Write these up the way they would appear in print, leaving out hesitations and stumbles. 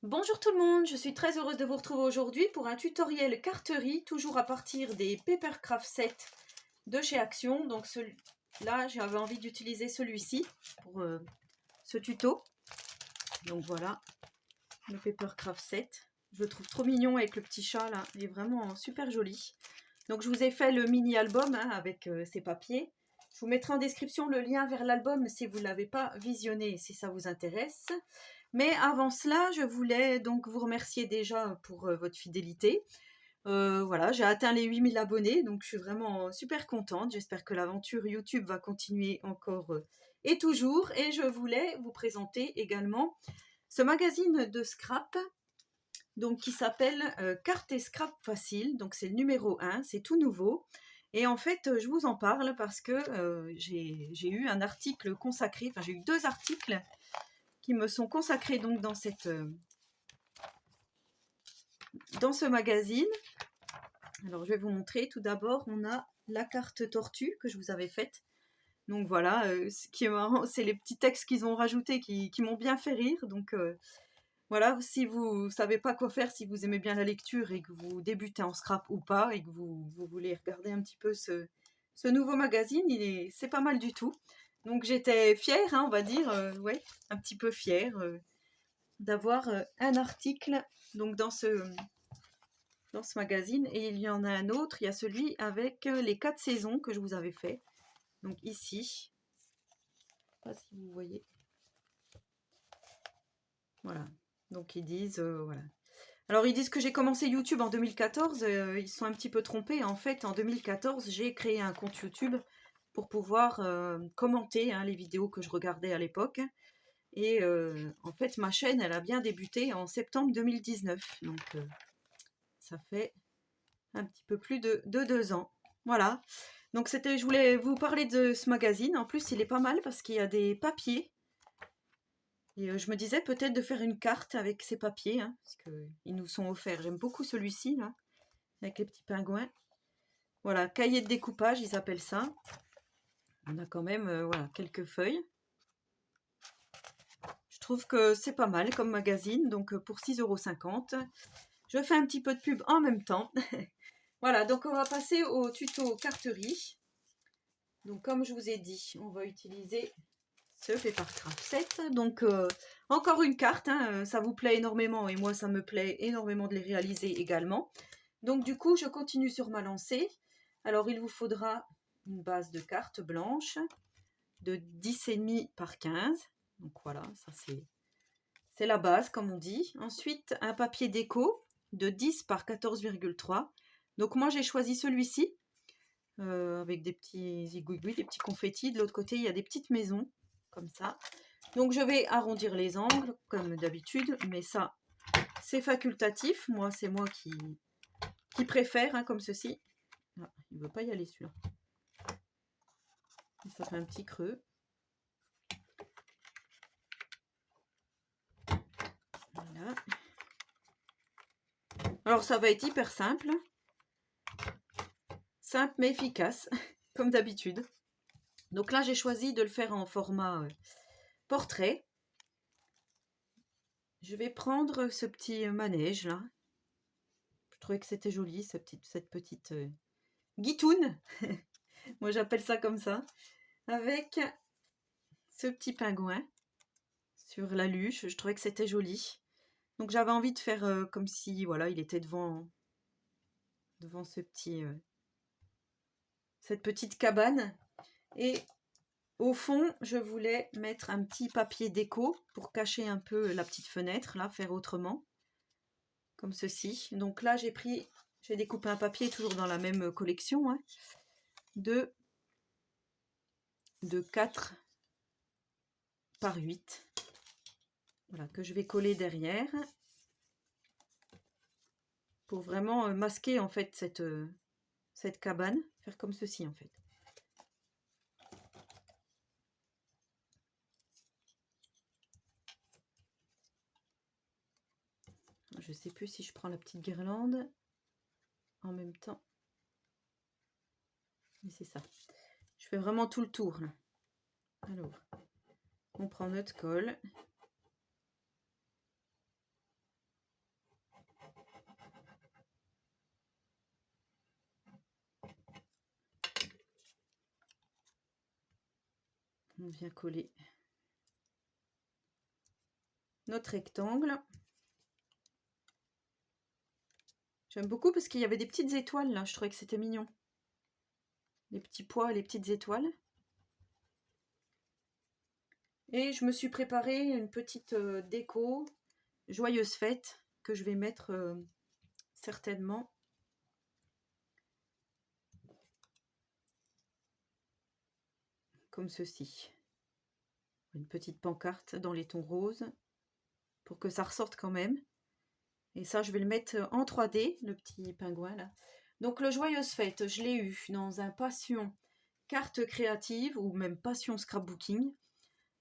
Bonjour tout le monde, je suis très heureuse de vous retrouver aujourd'hui pour un tutoriel carterie, toujours à partir des Papercraft Set de chez Action. Donc là, j'avais envie d'utiliser celui-ci pour ce tuto. Donc voilà, le Papercraft Set. Je le trouve trop mignon avec le petit chat là, il est vraiment super joli. Donc je vous ai fait le mini album avec ces papiers. Je vous mettrai en description le lien vers l'album si vous ne l'avez pas visionné, si ça vous intéresse. Mais avant cela, je voulais donc vous remercier déjà pour votre fidélité. Voilà, j'ai atteint les 8000 abonnés, donc je suis vraiment super contente. J'espère que l'aventure YouTube va continuer encore et toujours. Et je voulais vous présenter également ce magazine de scrap donc, qui s'appelle Carte et Scrap Facile. Donc c'est le numéro 1, c'est tout nouveau. Et en fait, je vous en parle parce que j'ai eu un article consacré, enfin j'ai eu 2 articles qui me sont consacrés donc dans ce magazine. Alors je vais vous montrer. Tout d'abord, on a la carte tortue que je vous avais faite. Donc voilà, ce qui est marrant, c'est les petits textes qu'ils ont rajoutés qui m'ont bien fait rire. Donc voilà, si vous ne savez pas quoi faire, si vous aimez bien la lecture et que vous débutez en scrap ou pas, et que vous voulez regarder un petit peu ce nouveau magazine, c'est pas mal du tout. Donc j'étais fière, on va dire, ouais, un petit peu fière d'avoir un article donc dans ce magazine. Et il y en a un autre, il y a celui avec les 4 saisons que je vous avais fait. Donc ici, je ne sais pas si vous voyez. Voilà, donc ils disent, voilà. Alors ils disent que j'ai commencé YouTube en 2014, ils se sont un petit peu trompés. En fait, en 2014, j'ai créé un compte YouTube pour pouvoir commenter les vidéos que je regardais à l'époque. Et en fait, ma chaîne, elle a bien débuté en septembre 2019. Donc ça fait un petit peu plus de 2 ans. Voilà. Donc je voulais vous parler de ce magazine. En plus, il est pas mal parce qu'il y a des papiers. Et je me disais peut-être de faire une carte avec ces papiers, parce qu'ils nous sont offerts. J'aime beaucoup celui-ci, là, avec les petits pingouins. Voilà, cahier de découpage, ils appellent ça. On a quand même voilà, quelques feuilles. Je trouve que c'est pas mal comme magazine, donc pour 6,50 €. Je fais un petit peu de pub en même temps. Voilà, donc on va passer au tuto carterie. Donc comme je vous ai dit, on va utiliser ce Papercraft Set. Donc encore une carte, ça vous plaît énormément et moi ça me plaît énormément de les réaliser également. Donc du coup je continue sur ma lancée. Alors il vous faudra une base de carte blanche de 10,5 par 15. Donc voilà, ça c'est la base comme on dit. Ensuite un papier déco de 10 par 14,3. Donc moi j'ai choisi celui-ci. Avec des petits zigouigouis, des petits confettis. De l'autre côté, il y a des petites maisons, comme ça. Donc, je vais arrondir les angles, comme d'habitude, mais ça, c'est facultatif. Moi, c'est moi qui préfère, comme ceci. Ah, il ne veut pas y aller, celui-là. Ça fait un petit creux. Voilà. Alors, ça va être hyper simple. Simple, mais efficace, comme d'habitude. Donc là, j'ai choisi de le faire en format portrait. Je vais prendre ce petit manège là. Je trouvais que c'était joli, cette petite guitoune. Moi j'appelle ça comme ça. Avec ce petit pingouin sur la luche. Je trouvais que c'était joli. Donc j'avais envie de faire comme si voilà, il était devant cette petite cabane. Et au fond, je voulais mettre un petit papier déco pour cacher un peu la petite fenêtre, là, faire autrement. Comme ceci. Donc là, j'ai découpé un papier, toujours dans la même collection, de 4 par 8. Voilà, que je vais coller derrière. Pour vraiment masquer en fait cette cabane. Faire comme ceci en fait. Je sais plus si je prends la petite guirlande en même temps. Mais c'est ça. Je fais vraiment tout le tour là. Alors, on prend notre colle. On vient coller notre rectangle. J'aime beaucoup parce qu'il y avait des petites étoiles là, je trouvais que c'était mignon. Les petits pois, les petites étoiles. Et je me suis préparé une petite déco, joyeuse fête, que je vais mettre certainement. Comme ceci. Une petite pancarte dans les tons roses, pour que ça ressorte quand même. Et ça, je vais le mettre en 3D, le petit pingouin là. Donc le joyeuse fête, je l'ai eu dans un Passion carte créative, ou même Passion scrapbooking.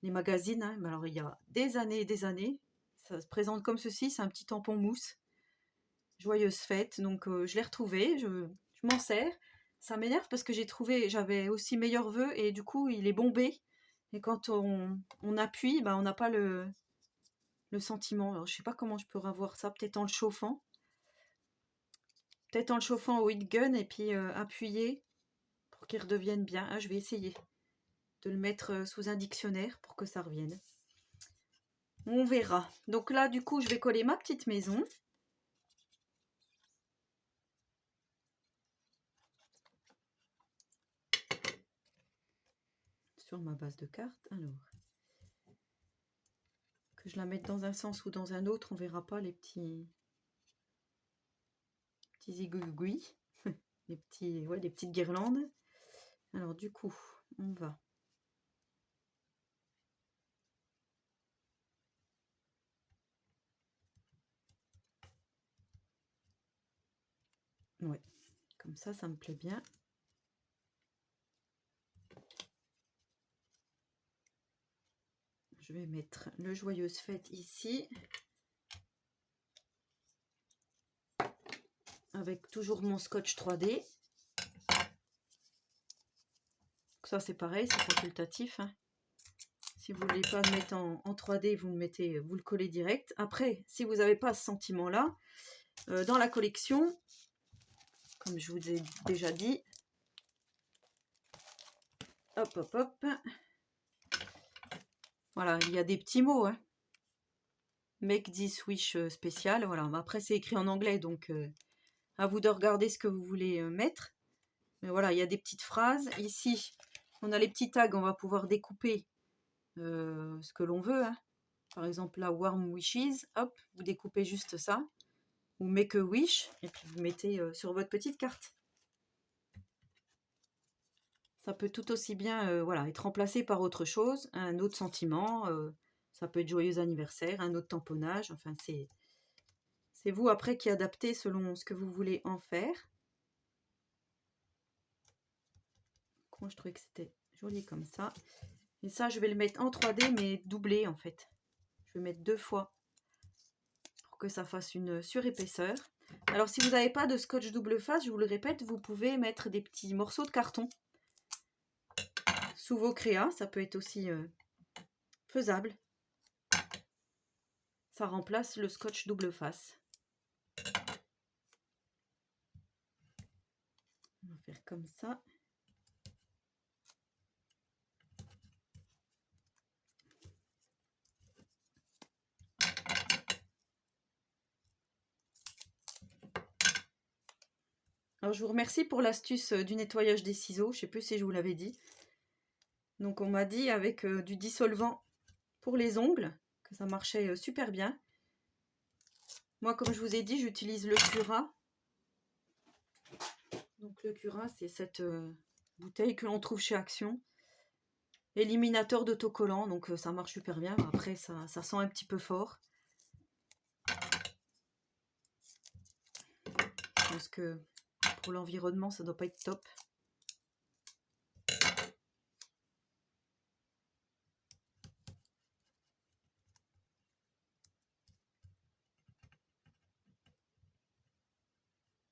Les magazines, hein. Mais alors il y a des années et des années. Ça se présente comme ceci, c'est un petit tampon mousse. Joyeuse fête, donc je l'ai retrouvé, je m'en sers. Ça m'énerve parce que j'avais aussi meilleurs vœux et du coup il est bombé. Et quand on appuie, on n'a pas le sentiment. Alors je sais pas comment je peux avoir ça, peut-être en le chauffant. Peut-être en le chauffant au heat gun et puis appuyer pour qu'il redevienne bien. Ah, je vais essayer de le mettre sous un dictionnaire pour que ça revienne. On verra. Donc là du coup je vais coller ma petite maison. Sur ma base de cartes. Alors, que je la mette dans un sens ou dans un autre, on verra pas les petits zigouigouis, les petites guirlandes. Alors du coup, on va comme ça me plaît bien. Je vais mettre le joyeuse fête ici. Avec toujours mon scotch 3D. Ça c'est pareil, c'est facultatif. Hein. Si vous ne voulez pas le mettre en 3D, vous le collez direct. Après, si vous n'avez pas ce sentiment-là, dans la collection, comme je vous ai déjà dit, hop, hop, hop. Voilà, il y a des petits mots. Hein. Make this wish spécial. Voilà, après c'est écrit en anglais, donc à vous de regarder ce que vous voulez mettre. Mais voilà, il y a des petites phrases. Ici, on a les petits tags, on va pouvoir découper ce que l'on veut. Hein. Par exemple, là, warm wishes, hop, vous découpez juste ça. Ou make a wish, et puis vous mettez sur votre petite carte. Ça peut tout aussi bien être remplacé par autre chose, un autre sentiment. Ça peut être joyeux anniversaire, un autre tamponnage. Enfin, c'est vous après qui adaptez selon ce que vous voulez en faire. Moi, je trouvais que c'était joli comme ça. Et ça, je vais le mettre en 3D, mais doublé en fait. Je vais mettre 2 fois pour que ça fasse une surépaisseur. Alors, si vous n'avez pas de scotch double face, je vous le répète, vous pouvez mettre des petits morceaux de carton sous vos créas. Ça peut être aussi faisable. Ça remplace le scotch double face. On va faire comme ça. Alors, je vous remercie pour l'astuce du nettoyage des ciseaux. Je ne sais plus si je vous l'avais dit. Donc, on m'a dit avec du dissolvant pour les ongles que ça marchait super bien. Moi, comme je vous ai dit, j'utilise le Cura. Donc, le Cura, c'est cette bouteille que l'on trouve chez Action. Éliminateur d'autocollants, donc ça marche super bien. Après, ça sent un petit peu fort. Je pense que pour l'environnement, ça doit pas être top.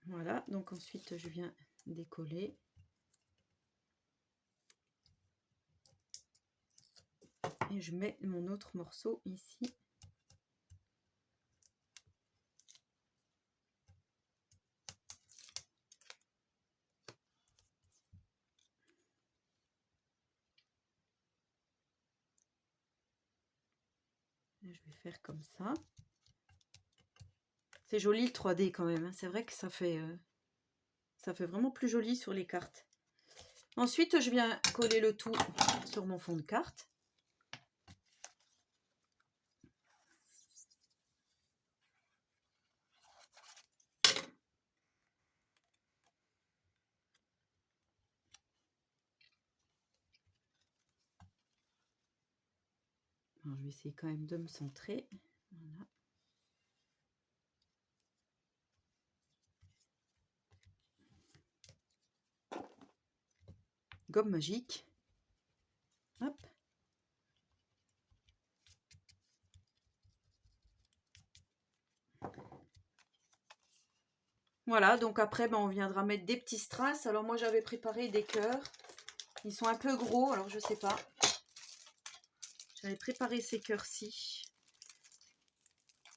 Voilà, donc ensuite je viens décoller. Et je mets mon autre morceau ici. Je vais faire comme ça. C'est joli le 3D quand même, hein. C'est vrai que ça fait vraiment plus joli sur les cartes. Ensuite, je viens coller le tout sur mon fond de carte. Alors, je vais essayer quand même de me centrer. Voilà. Gomme magique. Hop. Voilà, donc après, on viendra mettre des petits strass. Alors moi, j'avais préparé des cœurs. Ils sont un peu gros, alors je sais pas. J'avais préparé ces cœurs-ci.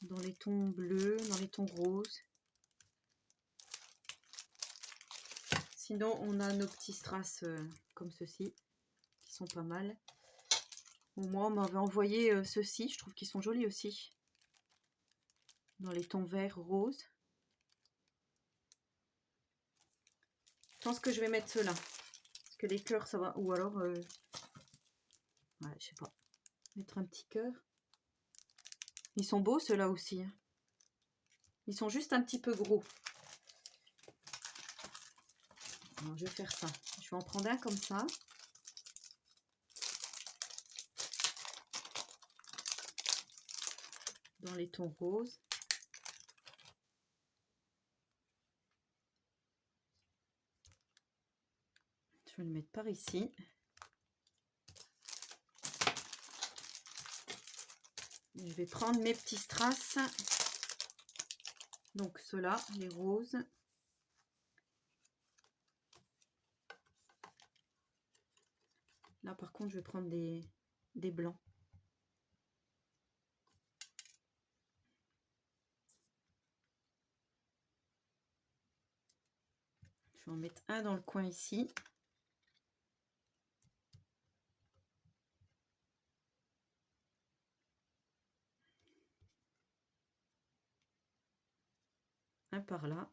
Dans les tons bleus, dans les tons roses. Sinon, on a nos petits strass comme ceci, qui sont pas mal. Moi, on m'avait envoyé ceux-ci, je trouve qu'ils sont jolis aussi. Dans les tons vert, rose. Je pense que je vais mettre ceux-là. Parce que les cœurs, ça va. Ou alors, ouais, je sais pas. Mettre un petit cœur. Ils sont beaux, ceux-là aussi. Ils sont juste un petit peu gros. Alors, je vais faire ça. Je vais en prendre un comme ça. Dans les tons roses. Je vais le mettre par ici. Je vais prendre mes petits strass. Donc ceux-là, les roses. Là par contre, je vais prendre des blancs. Je vais en mettre un dans le coin ici. Un par là.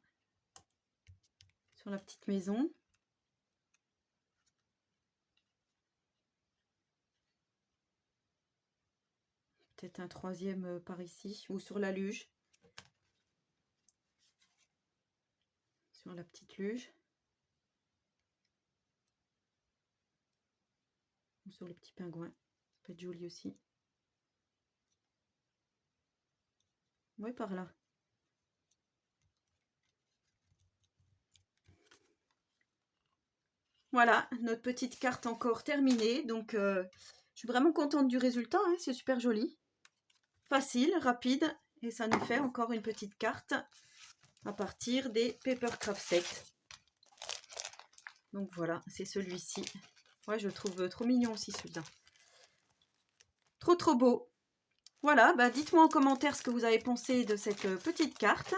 Sur la petite maison. Peut-être un troisième par ici. Ou sur la luge. Sur la petite luge. Ou sur le petit pingouin. Ça peut être joli aussi. Oui, par là. Voilà, notre petite carte encore terminée. Donc, je suis vraiment contente du résultat. Hein, c'est super joli. Facile, rapide. Et ça nous fait encore une petite carte à partir des Papercraft Set. Donc voilà, c'est celui-ci. Ouais, je le trouve trop mignon aussi celui-là. Trop beau. Voilà, dites-moi en commentaire ce que vous avez pensé de cette petite carte.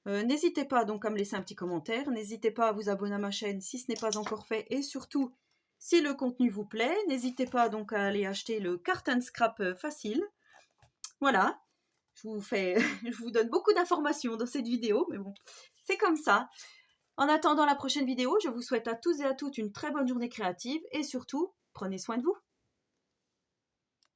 N'hésitez pas donc à me laisser un petit commentaire. N'hésitez pas à vous abonner à ma chaîne si ce n'est pas encore fait. Et surtout, si le contenu vous plaît, n'hésitez pas donc à aller acheter le Cart and Scrap facile. Voilà, je vous donne beaucoup d'informations dans cette vidéo, mais bon, c'est comme ça. En attendant la prochaine vidéo, je vous souhaite à tous et à toutes une très bonne journée créative et surtout, prenez soin de vous.